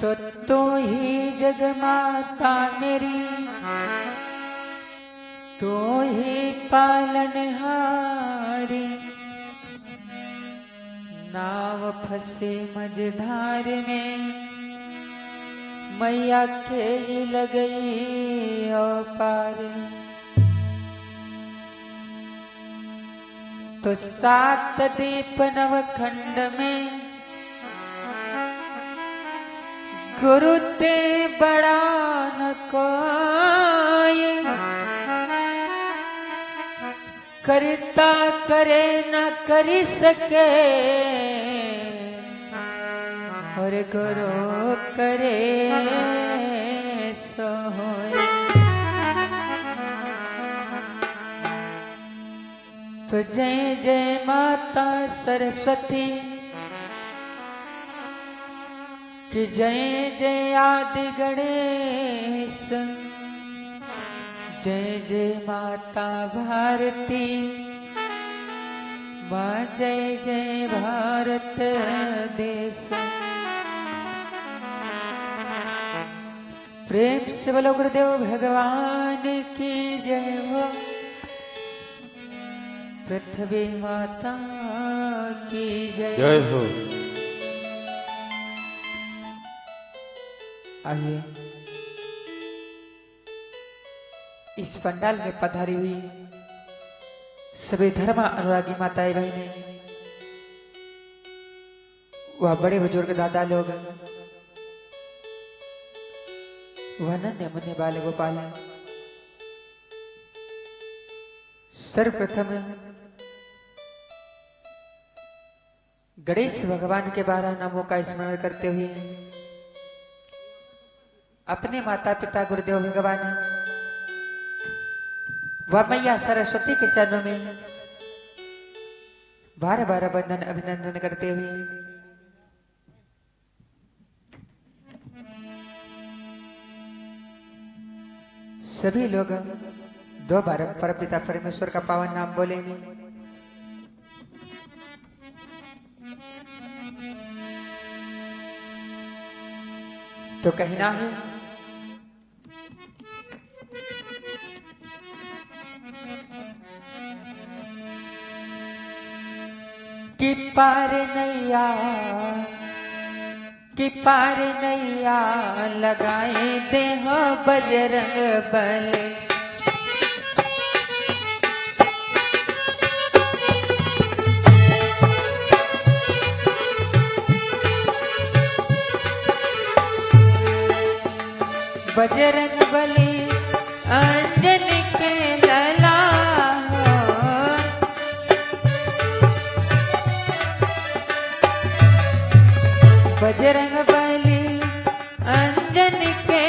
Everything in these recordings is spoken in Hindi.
तो तू ही जगमाता मेरी, तू ही पालनहारी। नाव फंसे मझधार में, मैया खेई लगई ओ पार। तो सात दीप नवखंड में, गुरु ते बड़ा न कोई। करता करे न कर सके, और गुरु करे सो होए। तो जय जय माता सरस्वती कि जय जय आदि गणेश। जय जय माता भारती, माँ जय जय भारत देश। प्रेम से बोलो गुरुदेव भगवान की जय हो। पृथ्वी माता की जय हो। आइए इस पंडाल में पधारी हुई सभी धर्म अनुरागी माताएं बहनें, वह बड़े बुजुर्ग दादा लोग, वह नन्हे मुन्ने बाल गोपाल। सर्वप्रथम गणेश भगवान के 12 नामों का स्मरण करते हुए अपने माता पिता गुरुदेव भगवान व मैया सरस्वती के चरणों में बार बार वंदन अभिनंदन करते हुए सभी लोग 2 बार परमपिता परमेश्वर का पावन नाम बोलेंगे। तो कहना है कि पार नैया लगाए दे हो बजरंग बल। बजरंग बली अंजनी के लला हो। बजरंग बली अंजनी के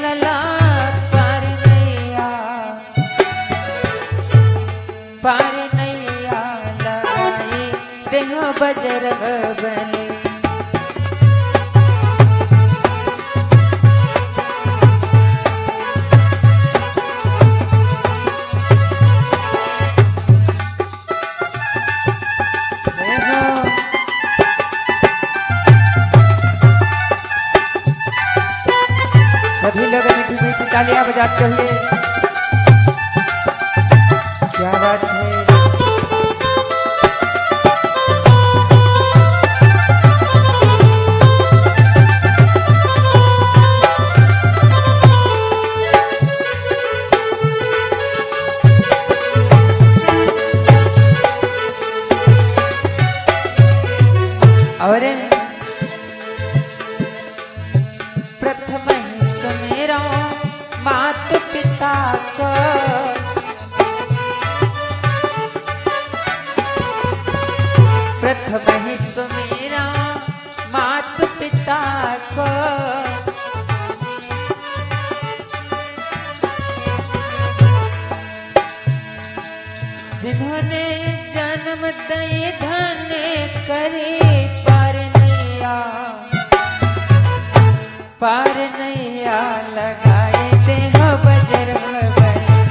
लला। पार नैया लगाई देह बजरंग बली। सभी लोग मीठी मीठी तालियां बजाते हुए, क्या बात है। और प्रथम ही सुमेरा मात पिता को। प्रथम ही सुमेरा मात पिता को। जिन्होंने जन्म दई धन करे। पार नैया लगाए दे हो बजरंग बली।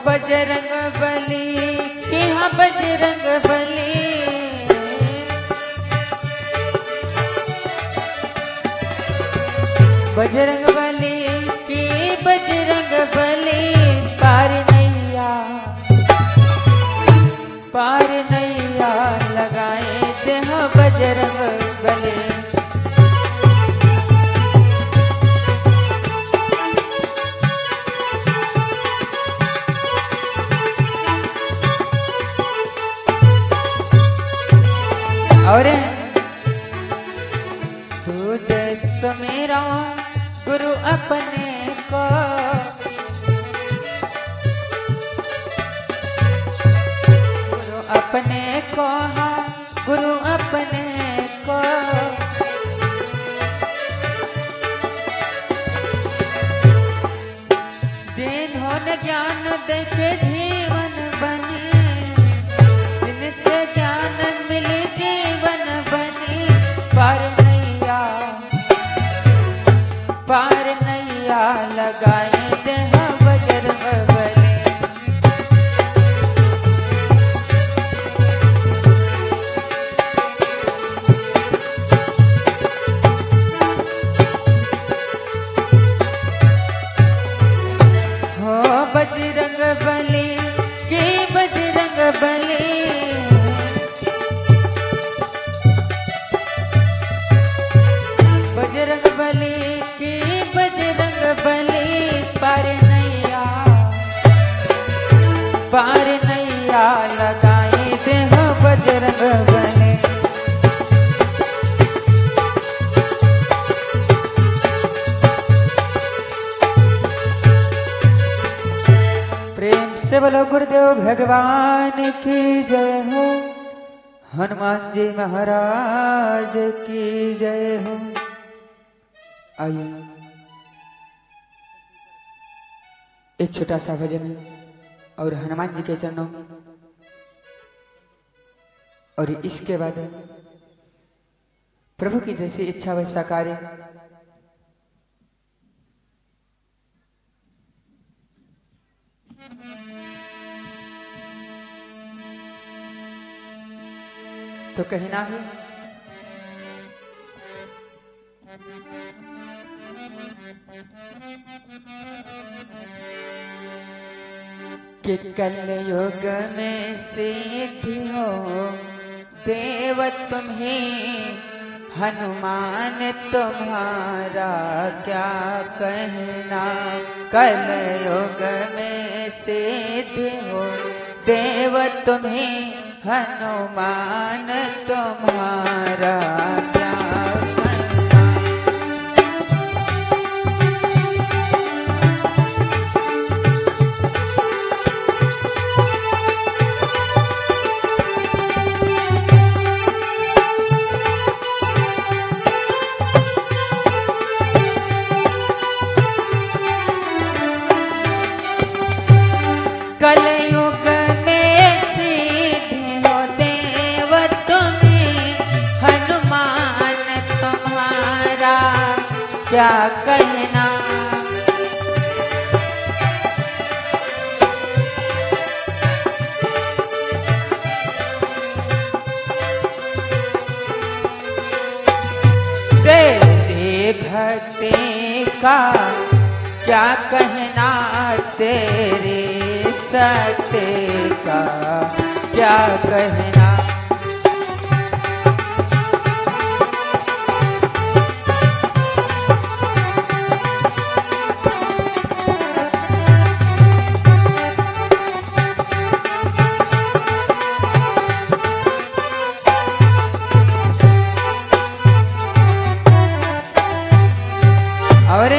बजरंग बली कि हाँ बजरंग बली, बजरंग बली की बजरंग बली, पार नैया लगाए थे हाँ बजरंग बली। और तुझे सुमेरा गुरु अपने को, गुरु अपने को हाँ गुरु अपने को, जिन्होंने ज्ञान देके जीवन बने, जिनसे ज्ञान मिले जीवन बने, पार नैया लगाए दे हाँ बजरंग बली। हो बजरंग बली की बजरंग बली, बजरंग बली की बजरंग बली, पार नैया लगाए दे हो बजरंग बली। प्रेम से बोलो गुरुदेव भगवान की जय हो, हनुमान जी महाराज की जय हो। आइए एक छोटा सा भजन और हनुमान जी के चरणों, और इसके बाद प्रभु की जैसी इच्छा वैसा कार्य। तो कहना है कि कलयुग में सिद्धि हो देव तुम्हें, हनुमान तुम्हारा क्या कहना। कलयुग में सिद्धि हो देव तुम्हें, हनुमान तुम्हारा क्या कलयुग में सिद्धि हो देव तुम्हें, हनुमान तुम्हारा क्या कहना। तेरे भक्ति का क्या कहना, तेरे सत्य का क्या कहना। और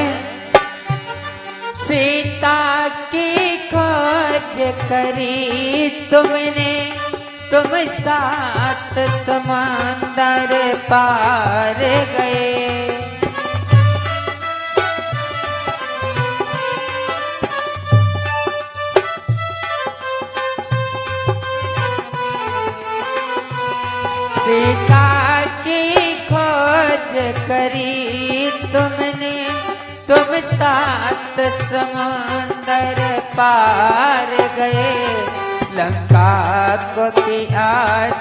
सीता की खोज करी तुमने, तुम सात समंदर पार गए। सीता की खोज करी तुमने, तुम सात समंदर समंदर पार गए, लंका को किया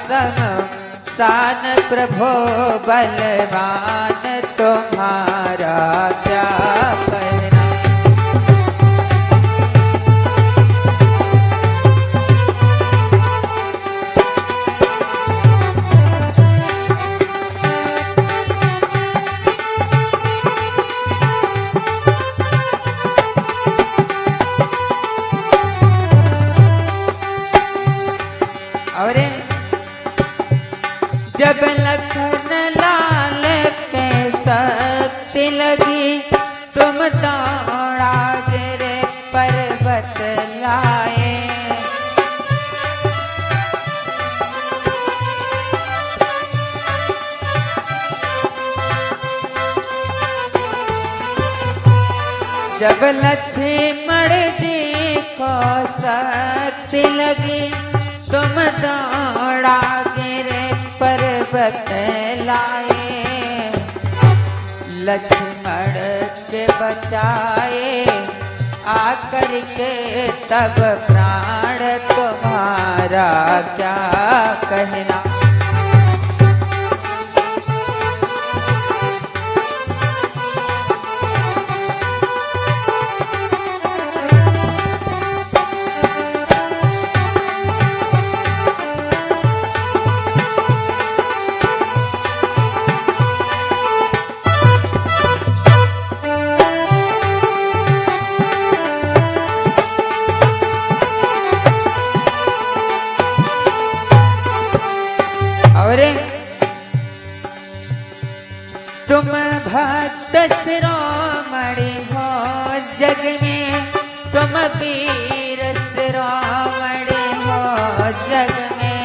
शमशान प्रभो बलवान तुम्हारा क्या कहना। और जब लखन लाल के शक्ति लगी, तुम दौड़ा गिरे पर्वत लाए। जब लक्ष्मण जी को शक्ति लगी, तुम दौड़ा गिरे पर्वत लाए। लक्ष्मण के बचाए आकर के तब प्राण तुम्हारा क्या कहना। तुम भक्त शिरोमणि हो जग में, तुम वीर शिरोमणि हो जग में।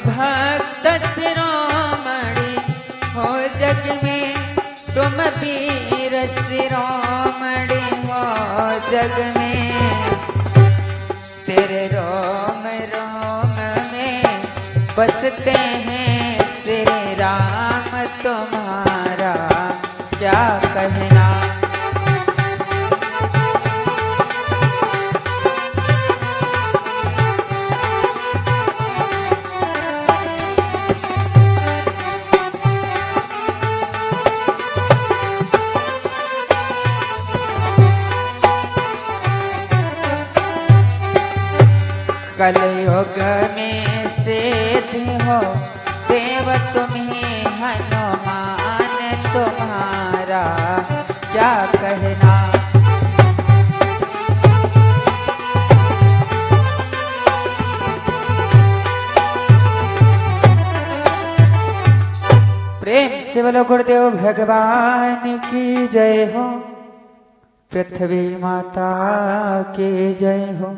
भक्त शिरोमणि हो जग में, तुम वीर शिरोमणि हो जग में। तेरे रोम रोम में बसते हैं श्री राम तुम्हारा क्या कहना। कलयुग में सिद्ध हो देव तुम्हें, हनुमान तुम्हारा क्या कहना। प्रेम से बोलो गुरुदेव भगवान की जय हो, पृथ्वी माता की जय हो।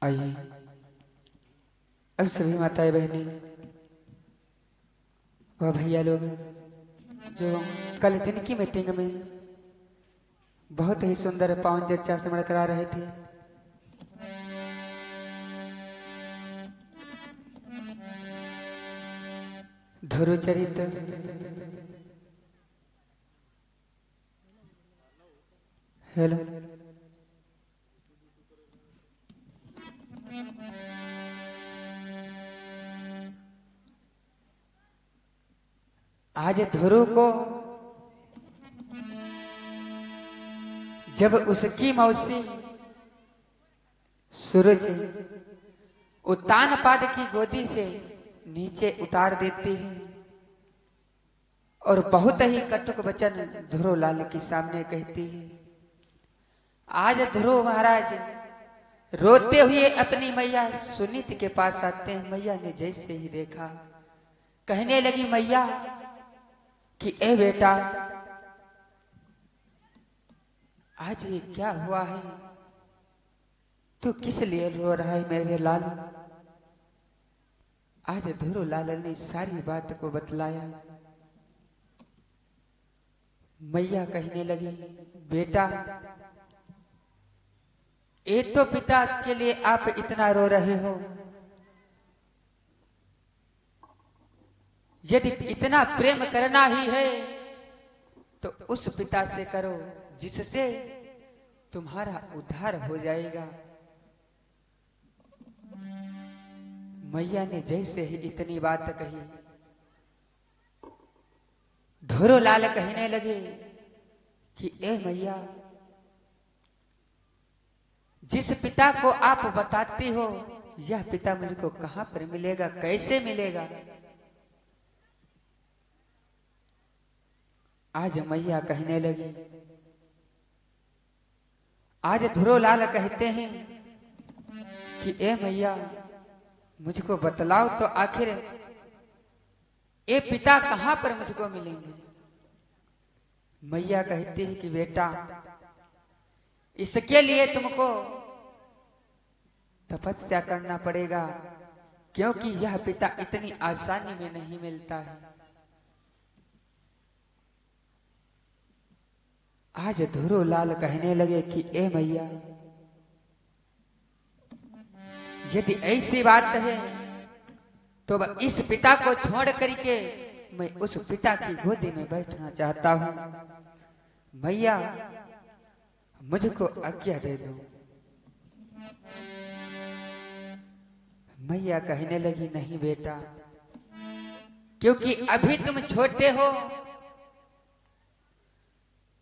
आइए अब सभी माताएं बहनें वह भैया लोग जो कल दिन की मीटिंग में बहुत ही सुंदर पावन चर्चा स्मरण करा रहे थे, ध्रुव चरित्र हेलो आज ध्रुव को जब उसकी मौसी सूरज उत्तान पाद की गोदी से नीचे उतार देती है और बहुत ही कटुक वचन ध्रुव लाल के सामने कहती है। आज ध्रुव महाराज रोते हुए अपनी मैया सुनीति के पास आते हैं। मैया ने जैसे ही देखा कहने लगी, मैया कि ए बेटा आज ये क्या हुआ है, तू किस लिए रो रहा है मेरे लाल। आज ध्रुव लाल ने सारी बात को बतलाया। मैया कहने लगी, बेटा एक तो पिता के लिए आप इतना रो रहे हो, यदि इतना प्रेम करना ही है तो उस पिता से करो जिससे तुम्हारा उद्धार हो जाएगा। मैया ने जैसे ही इतनी बात कही, धुरोलाल कहने लगे कि ए मैया, जिस पिता को आप बताती हो यह पिता मुझको कहां पर मिलेगा, कैसे मिलेगा? आज मैया कहने लगी, आज धुरोलाल कहते हैं कि ए मैया, मुझको बतलाओ तो आखिर ये पिता कहां पर मुझको मिलेंगे। मैया कहती है कि बेटा, इसके लिए तुमको तपस्या करना पड़ेगा, क्योंकि यह पिता इतनी आसानी में नहीं मिलता है। आज धुरोलाल कहने लगे कि ए मैया, यदि ऐसी बात है तो इस पिता को छोड़ करके मैं उस पिता की गोदी में बैठना चाहता हूं। मैया, मुझको आज्ञा दे दो। मैया कहने लगी, नहीं बेटा, क्योंकि अभी तुम छोटे हो,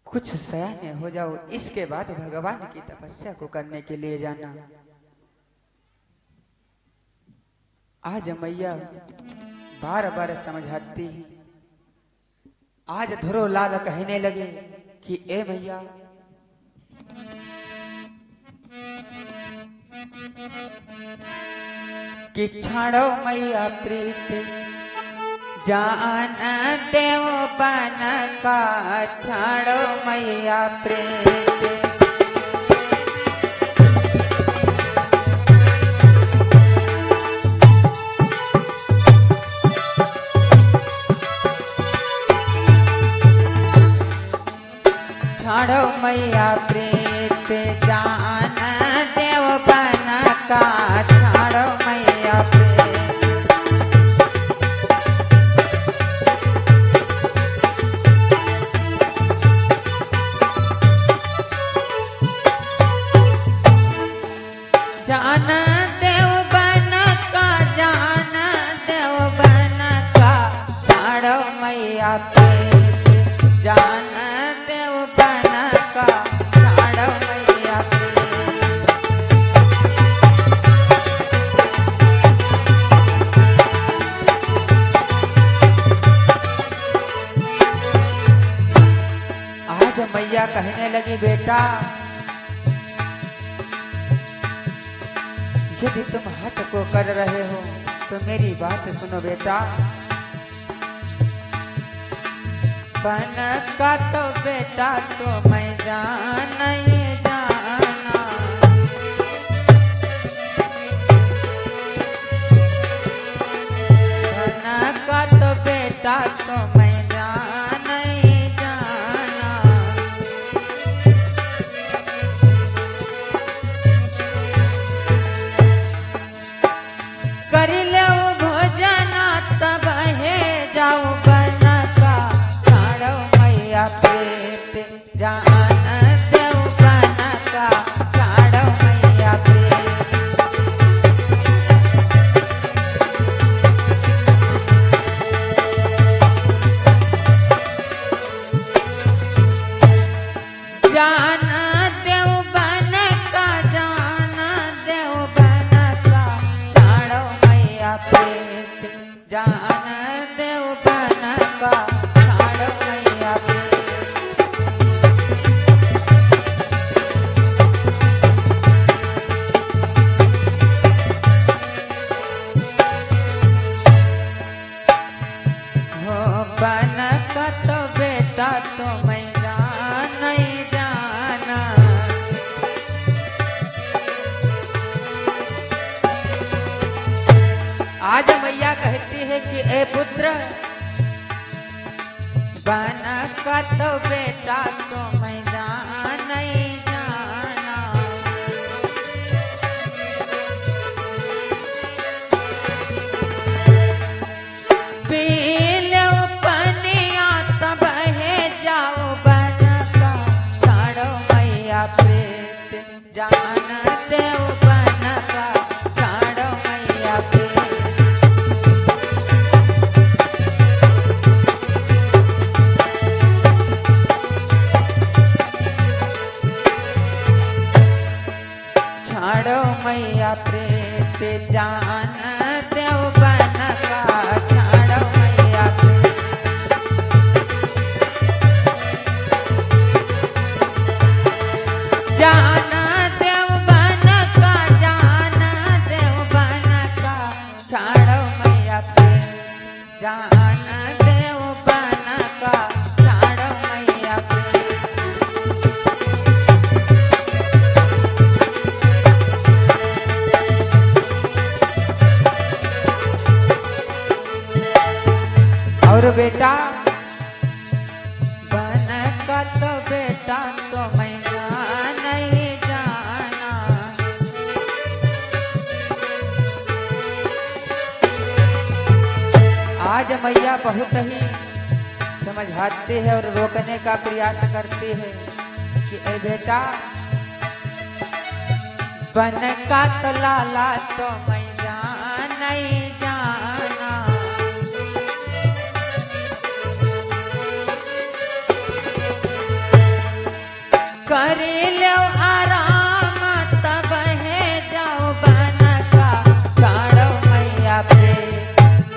कुछ सयाने हो जाओ, इसके बाद भगवान की तपस्या को करने के लिए जाना। आज मैया बार बार समझाती है। आज धुरोलाल कहने लगे कि ए मैया, कि छाड़ो मैया प्रीति जान देव बन का, छाड़ो मैया प्रीति। छाड़ो मैया प्रीत जान देव बन का, छाड़ो मैया प्रीत। जान देव बन का, जान देव बन का, छाड़ो मैया प्रीत जान देव बन का, छाड़ो मैया प्रीत। आज मैया कहने लगी, बेटा, यदि तुम हट को कर रहे हो तो मेरी बात सुनो बेटा। बन का तो बेटा तो मैं जान ही जाना, बन का तो बेटा तो मैं जान ही जाना। कर लो भोजन तब है जाओ बन का, छाड़ो मैया प्रीत जान देव बन का, छाड़ो मैया प्रीत। जान देव बन का, जान देव बन का, छाड़ो मैया प्रीत जान देव बन का, छाड़ो मैया प्रीत। हो बन का तो बेटा तो मैं जान ही जाना। आज मैया कहती है कि ए पुत्र, बन का तो बेटा तो मैं जान ही जाना। जान देव बन का चाड़ मैया पे। और बेटा बन का तो बेटा तो मैया नहीं जाना। आज मैया बहुत ही समझाते हैं और रोकने का प्रयास करते हैं कि ए बेटा बन का तो लाला तो मैया नहीं जाना। कर लो आराम तब है जाओ बन का चाड़ो मैया पे।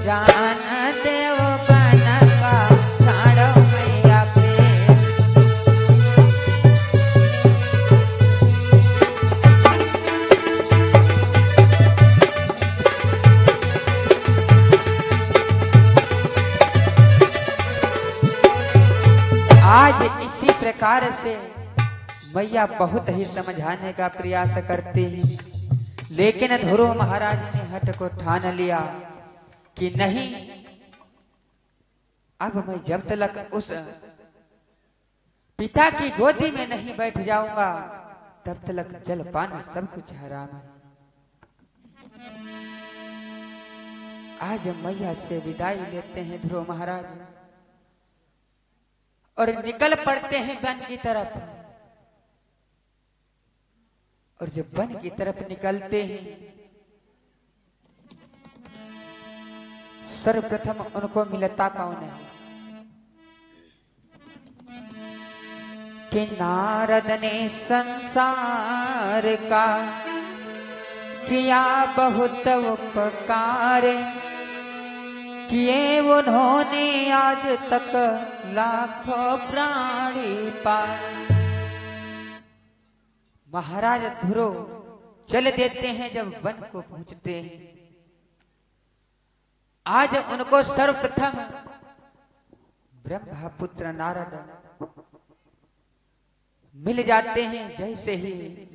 जान देव बन का चाड़ो मैया पे। आज इसी प्रकार से मैया बहुत ही समझाने का प्रयास करती है, लेकिन ध्रुव महाराज ने हट को ठान लिया कि नहीं, अब मैं जब तक उस पिता की गोदी में नहीं बैठ जाऊंगा तब तक जलपान सब कुछ हराम है। आज मैया से विदाई लेते हैं ध्रुव महाराज और निकल पड़ते हैं वन की तरफ। और जब वन की तरफ निकलते हैं सर्वप्रथम उनको मिलता कौन है कि नारद ने संसार का किया बहुत उपकार। किए उन्होंने आज तक लाखों प्राणी पार। महाराज ध्रुव चल देते हैं जब वन को पहुंचते हैं। आज उनको सर्वप्रथम ब्रह्मा पुत्र नारद मिल जाते हैं। जैसे ही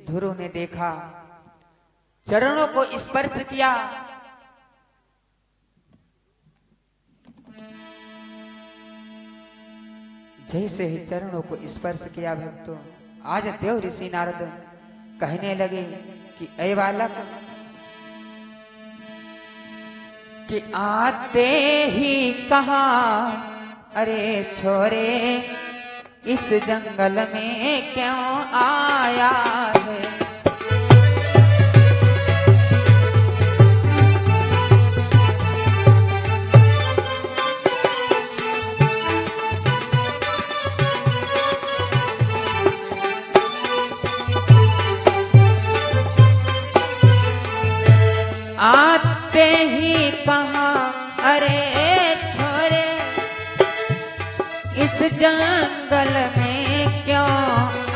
ध्रुव ने देखा, चरणों को स्पर्श किया, जैसे ही चरणों को स्पर्श किया भक्तों, आज देव ऋषि नारद कहने लगे कि ऐ बालक, कि आते ही कहा अरे छोरे इस जंगल में क्यों आया है। आते ही कहा अरे छोरे इस जंगल में क्यों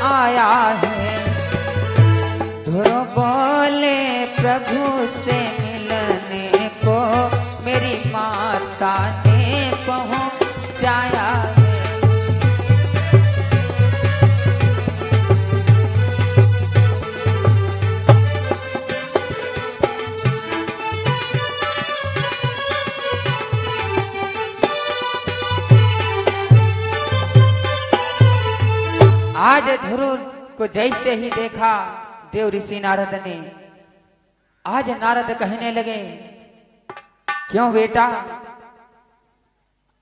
आया है। ध्रुव बोले प्रभु से मिलने को मेरी माता ने पहुंचाया है। आज ध्रुव को जैसे ही देखा देव ऋषि नारद ने, आज नारद कहने लगे क्यों बेटा,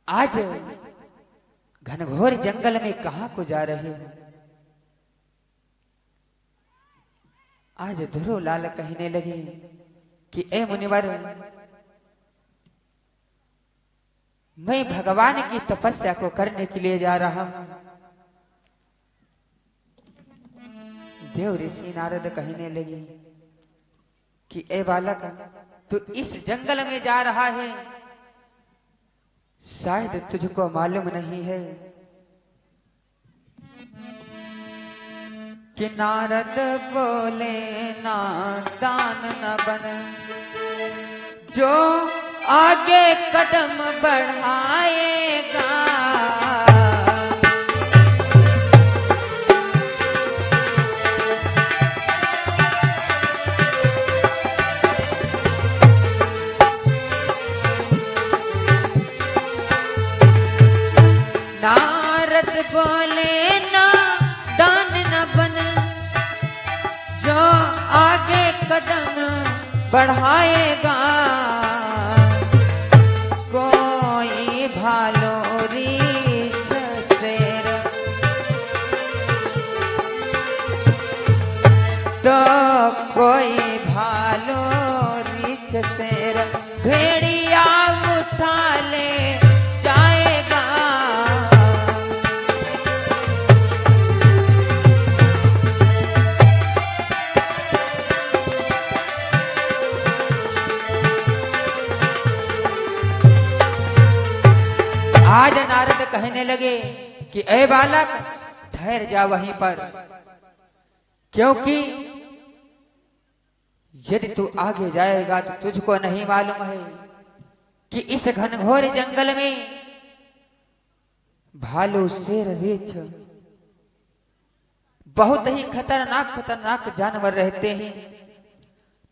आज घनघोर जंगल में कहां को जा रहे हो। आज ध्रुव लाल कहने लगे कि ए मुनिवर, मैं भगवान की तपस्या को करने के लिए जा रहा हूं। देव ऋषि नारद कहने लगे कि ए बालक, तू इस जंगल में जा रहा है, शायद तुझको मालूम नहीं है कि नारद बोले नादान न बन, जो आगे कदम बढ़ाएगा। नारद बोले ना दान न बन, जो आगे कदम बढ़ाएगा, कोई भालो रीछ शेर, तो कोई भालो रीछ शेर भेड़िया उठा ले जाएगा। आज नारद कहने लगे कि ए बालक ठहर जा वहीं पर, क्योंकि यदि तू आगे जाएगा तो तुझको नहीं मालूम है कि इस घनघोर जंगल में भालू शेर रीछ बहुत ही खतरनाक खतरनाक जानवर रहते हैं,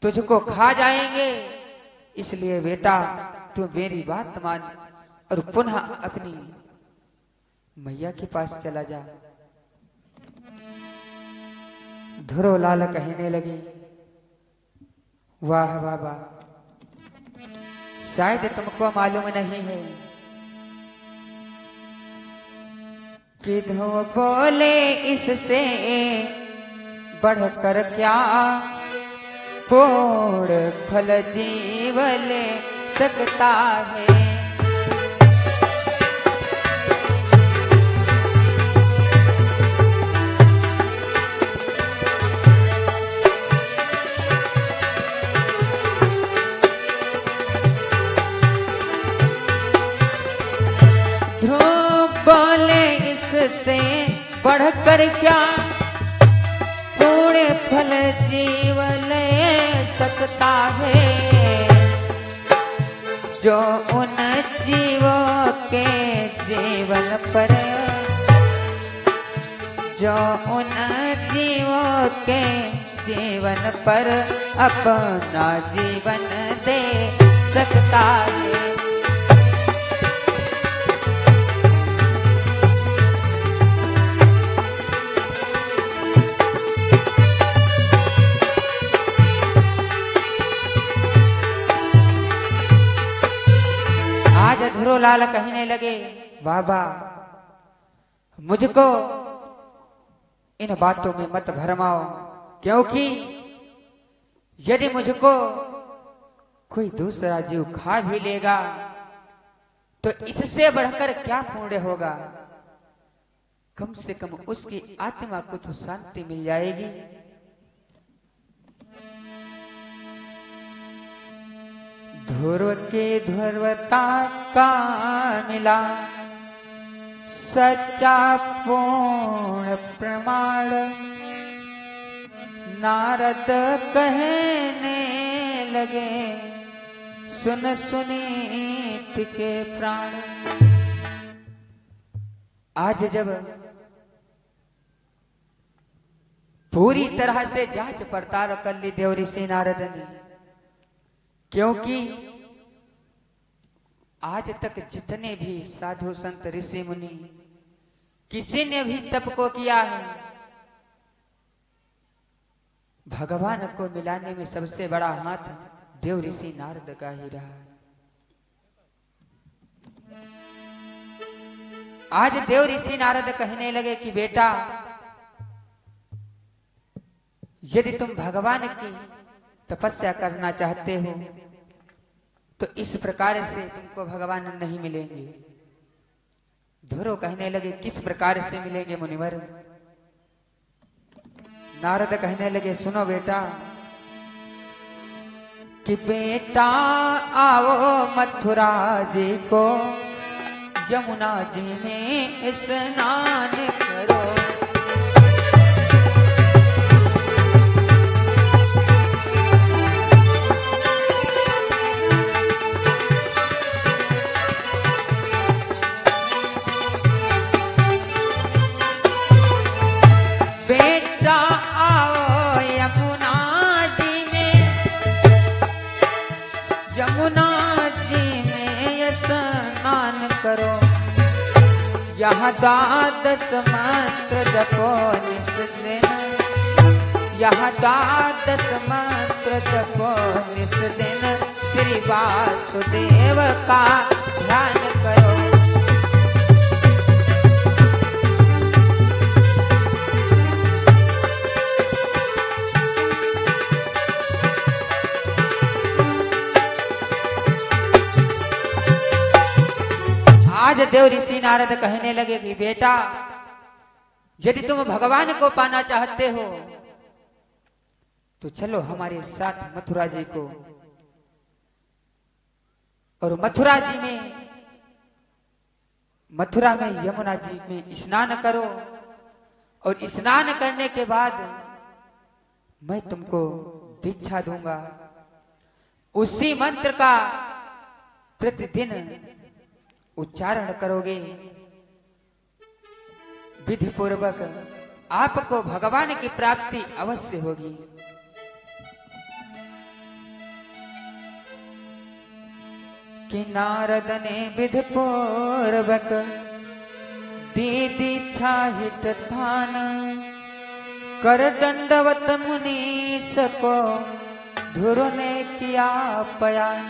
तुझको खा जाएंगे। इसलिए बेटा तू मेरी बात मान और पुनः अपनी मैया के पास चला जा। ध्रुवलाल कहने लगे वाह बाबा, शायद तुमको मालूम नहीं है कि ध्रुव बोले इससे बढ़कर क्या पूर्ण फल जीव ले सकता है। से बढ़कर क्या पूर्ण फल जीव ले सकता है, जो उन जीवों के जीवन पर, जो उन जीवों के जीवन पर अपना जीवन दे सकता है। आज ध्रुवलाल कहने लगे बाबा मुझको इन बातों में मत भरमाओ, क्योंकि यदि मुझको कोई दूसरा जीव खा भी लेगा तो इससे बढ़कर क्या पुण्य होगा, कम से कम उसकी आत्मा को तो शांति मिल जाएगी। ध्रुव के ध्रुवता का मिला सच्चा पूर्ण प्रमाण, नारद कहने लगे सुन सुनीत के प्राण। आज जब पूरी तरह से जांच पड़ताल कर ली देव ऋषि नारद ने, क्योंकि आज तक जितने भी साधु संत ऋषि मुनि किसी ने भी तप को किया है, भगवान को मिलाने में सबसे बड़ा हाथ देव ऋषि नारद का ही रहा है। आज देव ऋषि नारद कहने लगे कि बेटा यदि तुम भगवान की तपस्या करना चाहते हो तो इस प्रकार से तुमको भगवान नहीं मिलेंगे। ध्रुव कहने लगे किस प्रकार से मिलेंगे मुनिवर? नारद कहने लगे सुनो बेटा कि बेटा आओ मथुरा जी को यमुना जी में स्नान करो। यमुना जी में स्नान करो, यहाँ द्वादश मंत्र जपो नित दिन, यहाँ द्वादश मंत्र जपो नित दिन, श्री वासुदेव का ध्यान करो। आज देव ऋषि नारद कहने लगे कि बेटा, यदि तुम भगवान को पाना चाहते हो तो चलो हमारे साथ मथुरा जी को, और मथुरा में यमुना जी में स्नान करो, और स्नान करने के बाद मैं तुमको दीक्षा दूंगा। उसी मंत्र का प्रतिदिन उच्चारण करोगे, विधि पूर्वक आपको भगवान की प्राप्ति अवश्य होगी। कि नारद ने विधि पूर्वक दी दीक्षा हित थान, कर दंडवत मुनीस को ध्रुव ने किया पयान।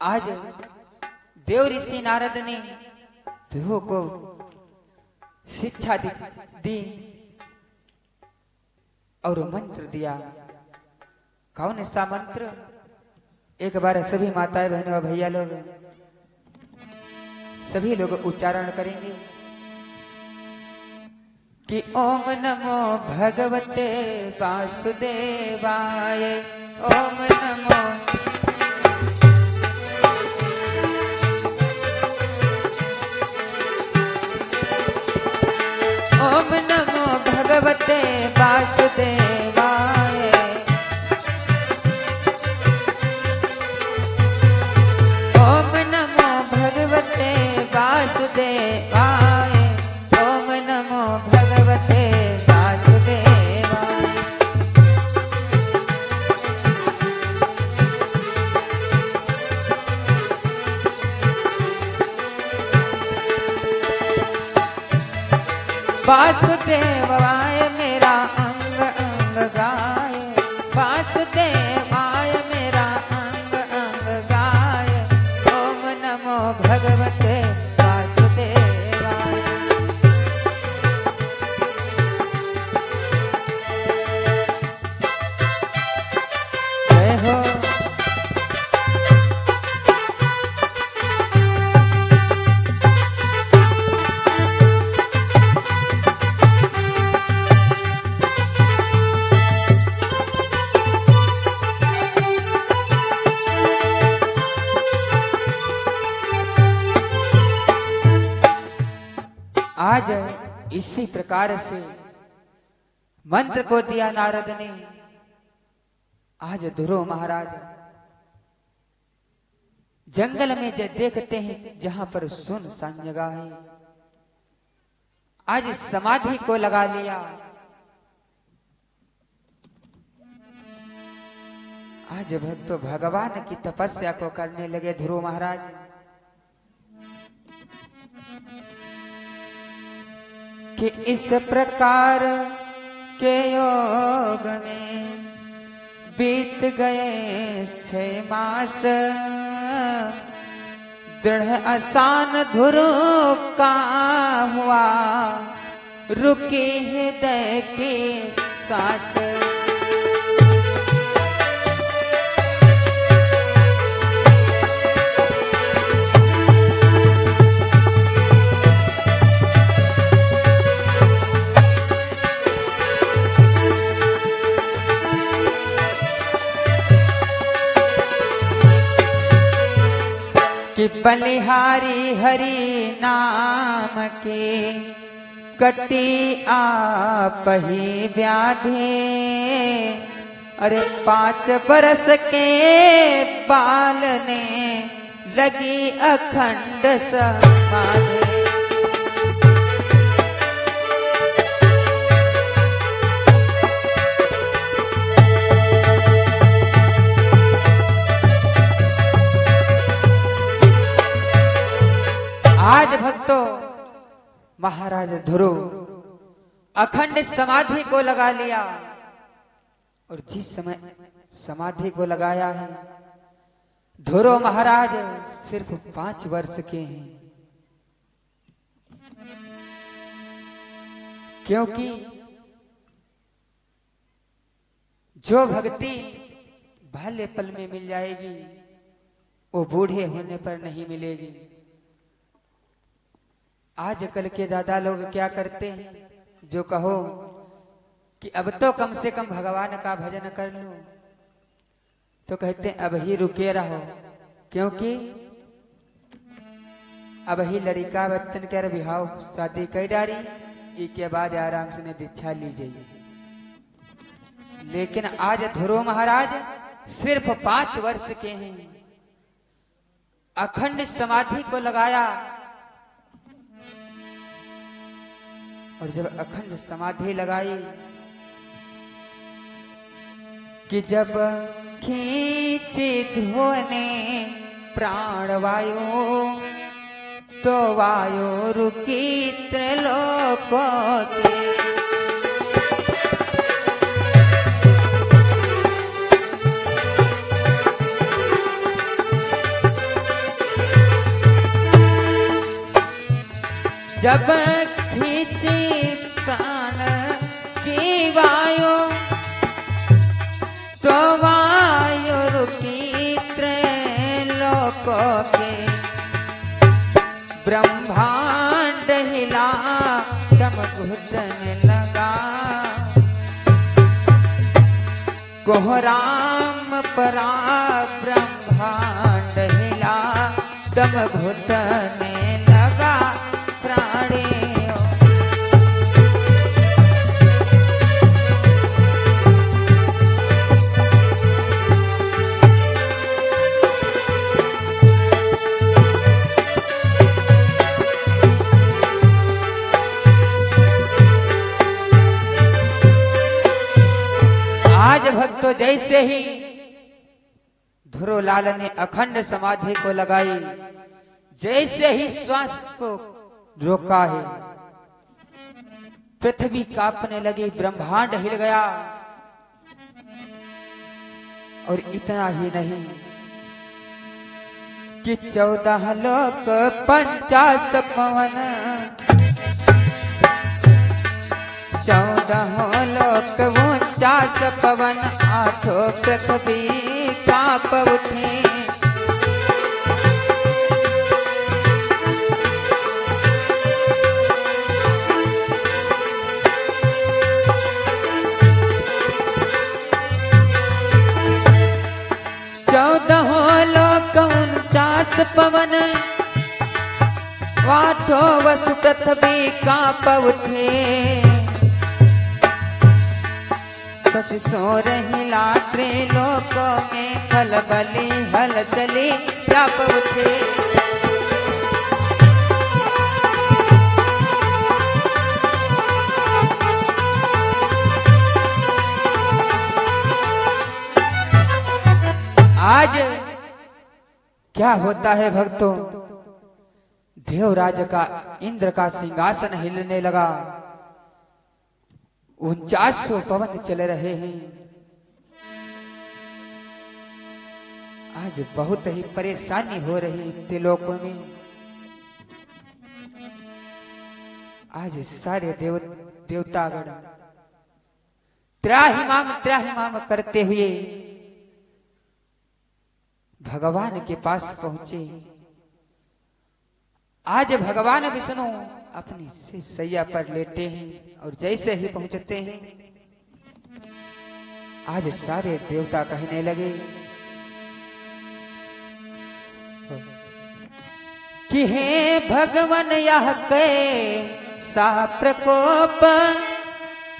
आज देव ऋषि नारद ने ध्रुव को शिक्षा दी और मंत्र दिया। कौन सा मंत्र? एक बार सभी माताएं बहनों और भैया लोग सभी लोग उच्चारण करेंगे कि ओम नमो भगवते वासुदेवाय, ओम नमो ओम नमो भगवते वासुदेवाय, ओम नमो भगवते वासुदेवाय, ओम नमो भगवते वासुदेवाय। वासुदेवाय मेरा अंग अंग गाय, वासुदेवाय मेरा अंग अंग गाय, ओम नमो भगवते वासुदेवाय। जय हो। आज इसी प्रकार से मंत्र को दिया नारद ने। आज ध्रुव महाराज जंगल में देखते हैं जहां पर सुनसान जगह है, आज समाधि को लगा लिया। आज भक्त भगवान की तपस्या को करने लगे ध्रुव महाराज। कि इस प्रकार के योग में बीत गए 6 मास, दृढ़ आसान ध्रुव का हुआ रुकी हृदय की सांस। कि बलिहारी हरि नाम के कटी आप ही व्याधि, अरे 5 बरस के बाल ने लगी अखंड समाधि। आज भक्तों महाराज ध्रुव अखंड समाधि को लगा लिया और जिस समय समाधि को लगाया है ध्रुव महाराज सिर्फ 5 वर्ष के हैं, क्योंकि जो भक्ति बाल्य पल में मिल जाएगी वो बूढ़े होने पर नहीं मिलेगी। आजकल के दादा लोग क्या करते हैं, जो कहो कि अब तो कम से कम भगवान का भजन कर लो, तो कहते हैं अब ही रुके रहो, क्योंकि अब ही लड़का बच्चन कर बिहाव शादी कर डारी, इसके बाद आराम से दीक्षा लीजिए। लेकिन आज ध्रुव महाराज सिर्फ 5 वर्ष के हैं, अखंड समाधि को लगाया और जब अखंड समाधि लगाई कि जब खींचे धोने प्राण वायु तो वायु रुकी त्रिलोकों के। जब खींचे प्राण की वायु तो वायु रुकी त्रैलोकों के। ब्रह्मांड हिला दम घुटने लगा, कोहराम परा ब्रह्मांड हिला दम घुटने लगा प्राणियों। आज भक्तों जैसे ही ध्रुवलाल ने अखंड समाधि को लगाई, जैसे ही श्वास को रोका है पृथ्वी कांपने लगी, ब्रह्मांड हिल गया। और इतना ही नहीं कि 14 लोक 50 पवन, 14 लोक 49 पवन, 8 पृथ्वी कांप उठी। लोक 49 पवन, 8 वसु पृथ्वी कांप उठे। शशि सोर हिला त्रिलोकों में, खलबली हलचली व्याप उठे। आज क्या होता है भक्तों, देवराज का इंद्र का सिंहासन हिलने लगा, 49 पवन चल रहे हैं। आज बहुत ही परेशानी हो रही है त्रिलोकों में। आज सारे देवतागण त्राहिमाम करते हुए भगवान के पास पहुंचे। आज भगवान विष्णु अपनी सैया पर लेटे हैं और जैसे ही पहुंचते हैं आज सारे देवता कहने लगे कि हे भगवान यह के सा प्रकोप,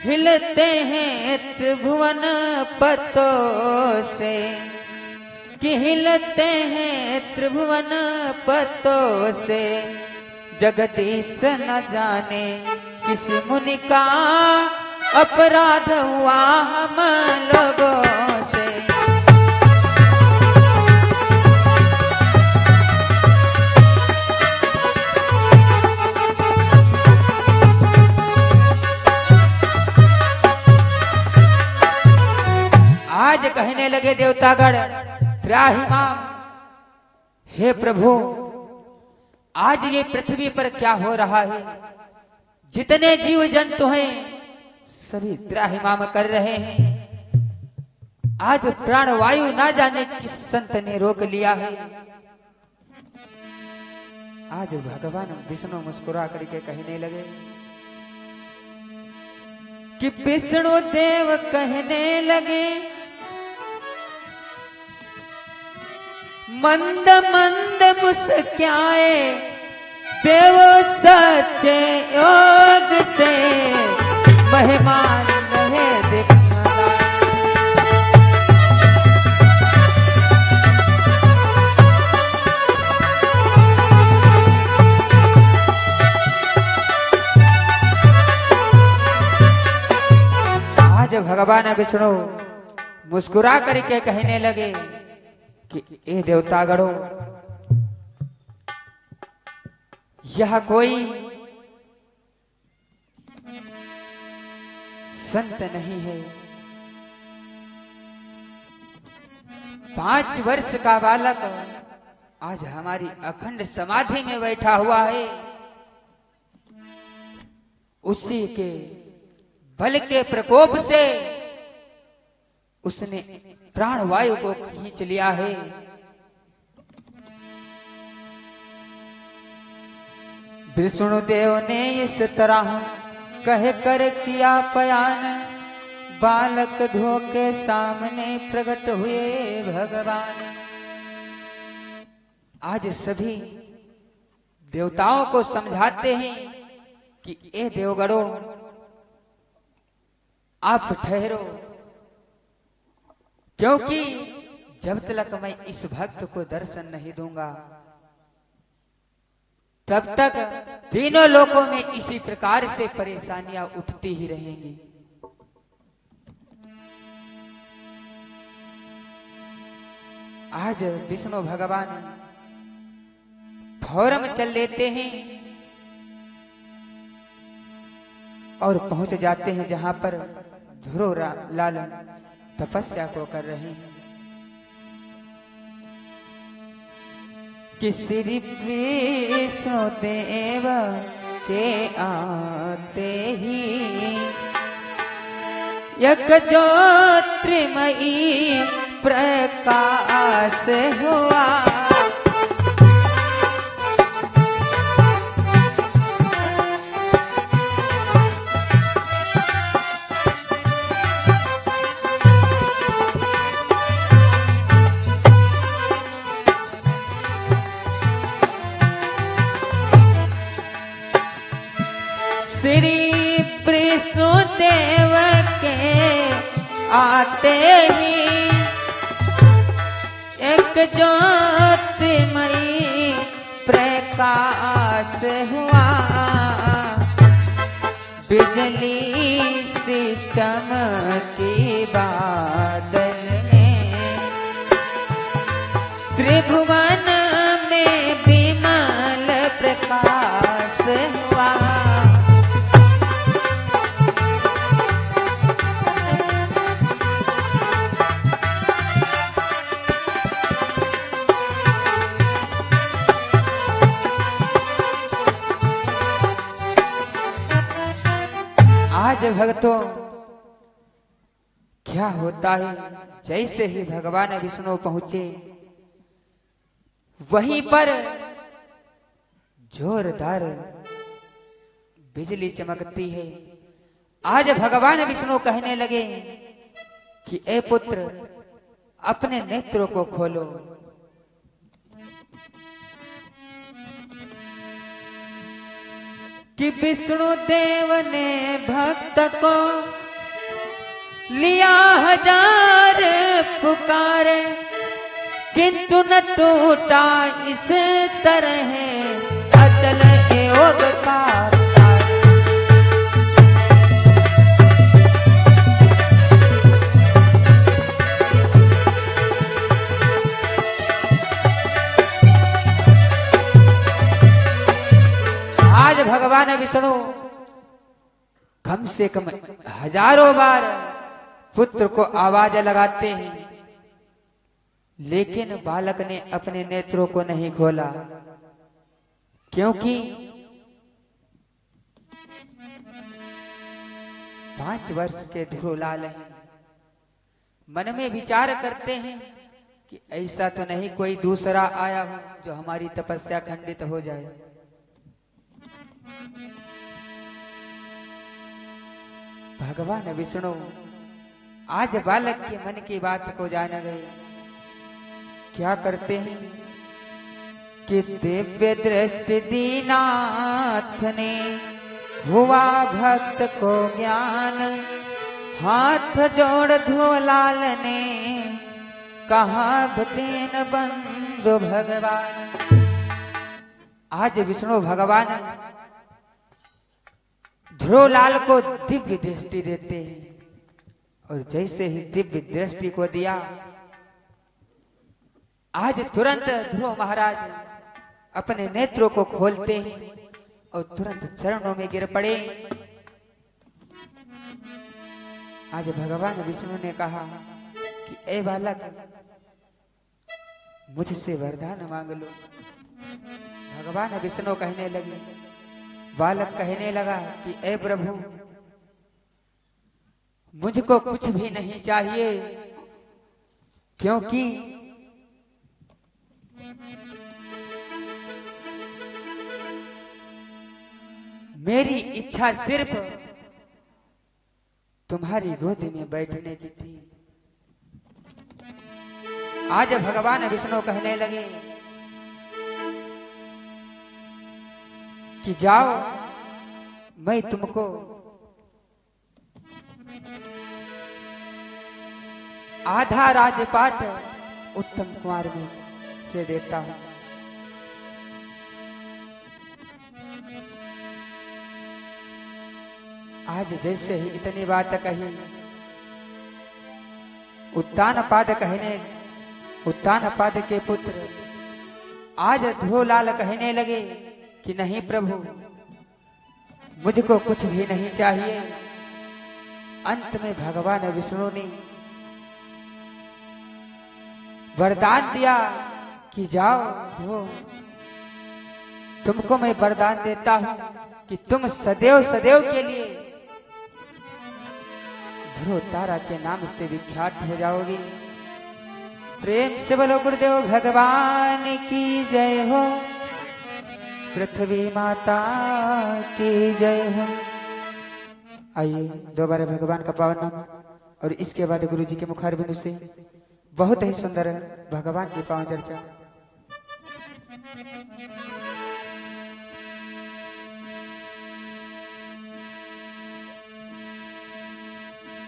हिलते हैं त्रिभुवन पतों से, कि हिलते हैं त्रिभुवन पतों से। जगदीश न जाने किसी मुनि का अपराध हुआ हम लोगों से। लगे देवतागण, त्राहिमाम, हे प्रभु, आज ये पृथ्वी पर क्या हो रहा है? जितने जीव जंतु हैं सभी त्राहिमाम कर रहे हैं। आज प्राणवायु ना जाने किस संत ने रोक लिया है। आज भगवान विष्णु मुस्कुरा करके कहने लगे कि विष्णु देव कहने लगे, मंद मंद मुस्काए देव सच्चे योग से मेहमान रहे दिखाना। आज भगवान विष्णु मुस्कुरा करके कहने लगे कि ए देवतागणों, यह कोई संत नहीं है। 5 वर्ष का बालक आज हमारी अखंड समाधि में बैठा हुआ है। उसी के बल के प्रकोप से उसने प्राणवायु को खींच लिया है। विष्णुदेव ने इस तरह कह कर किया बयान, बालक धोखे सामने प्रकट हुए भगवान। आज सभी देवताओं को समझाते हैं कि ए देवगणों, आप ठहरो, क्योंकि जब तक मैं इस भक्त को दर्शन नहीं दूंगा तब तक तीनों लोकों में इसी प्रकार से परेशानियां उठती ही रहेंगी। आज विष्णु भगवान फौरन चल लेते हैं और पहुंच जाते हैं जहां पर ध्रुव लाल तपस्या को कर रहे हैं। कि श्री विष्णु देव के आते ही एक ज्योतिर्मयी प्रकाश हुआ। श्री विष्णु देव के आते ही एक ज्योतिर्मयी प्रकाश हुआ। बिजली सी चमकी बादल में, त्रिभुवन में विमल प्रकाश हुआ। आज भक्तों क्या होता है, जैसे ही भगवान विष्णु पहुंचे वहीं पर जोरदार बिजली चमकती है। आज भगवान विष्णु कहने लगे कि ए पुत्र, अपने नेत्रों को खोलो। कि विष्णु देव ने भक्त को लिया 1000 पुकारे, किंतु न टूटा इस तरह अचल योग का। आज भगवान विष्णु कम से कम 1000 बार पुत्र को आवाज लगाते हैं लेकिन बालक ने अपने नेत्रों को नहीं खोला, क्योंकि 5 वर्ष के ध्रुवलाल हैं। मन में विचार करते हैं कि ऐसा तो नहीं कोई दूसरा आया हो जो हमारी तपस्या खंडित हो जाए। भगवान विष्णु आज बालक के मन की बात को जान गए। क्या करते हैं कि दिव्य दृष्टि दीनाथ ने हुआ भक्त को ज्ञान, हाथ जोड़ ध्रुवलाल ने कहा भतेन बंधु भगवान। आज विष्णु भगवान ध्रुवलाल को दिव्य दृष्टि देते हैं, और जैसे ही दिव्य दृष्टि को दिया, आज तुरंत ध्रुव महाराज अपने नेत्रों को खोलते हैं और तुरंत चरणों में गिर पड़े। आज भगवान विष्णु ने कहा कि ए बालक, मुझसे वरदान मांग लो। भगवान विष्णु कहने लगे, बालक कहने लगा कि ए प्रभु, मुझको कुछ भी नहीं चाहिए, क्योंकि मेरी इच्छा सिर्फ तुम्हारी गोद में बैठने की थी। आज भगवान विष्णु कहने लगे कि जाओ, मैं तुमको आधा राजपाट उत्तम कुमार में से देता हूं। आज जैसे ही इतनी बात कही, उत्तानपाद के पुत्र आज ध्रुवलाल कहने लगे कि नहीं प्रभु, मुझको कुछ भी नहीं चाहिए। अंत में भगवान विष्णु ने वरदान दिया कि जाओ ध्रुव, तुमको मैं वरदान देता हूं कि तुम सदैव सदैव के लिए ध्रुव तारा के नाम से विख्यात हो जाओगे। प्रेम से बोलो गुरुदेव भगवान की जय हो, पृथ्वी माता की जय हो। आइए दोबारा भगवान का पावन नाम और इसके बाद गुरु जी के मुखारबिंद से बहुत ही सुंदर भगवान की पावन चर्चा।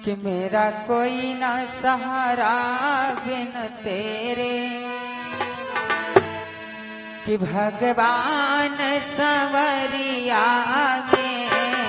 कि मेरा कोई ना सहारा बिन तेरे, कि भगवान संवरिया मेरे।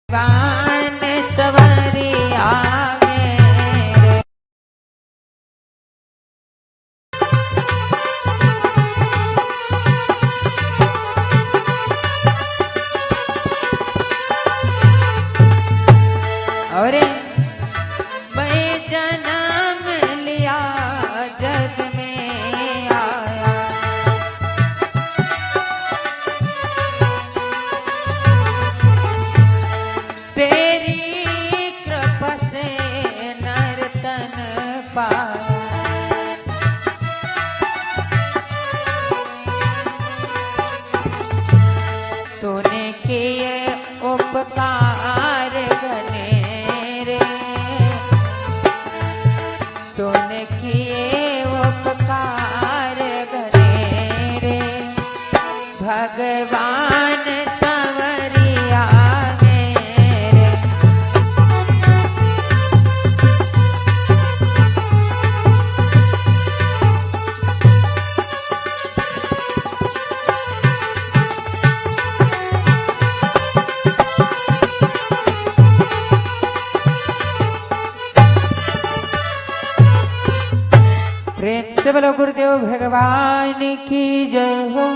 भगवान संवरिया मेरे। और मैं जन्म लिया जग में आया, ते भगवान संवरिया मेरे। प्रेम से बोलो गुरुदेव भगवान की जय हो।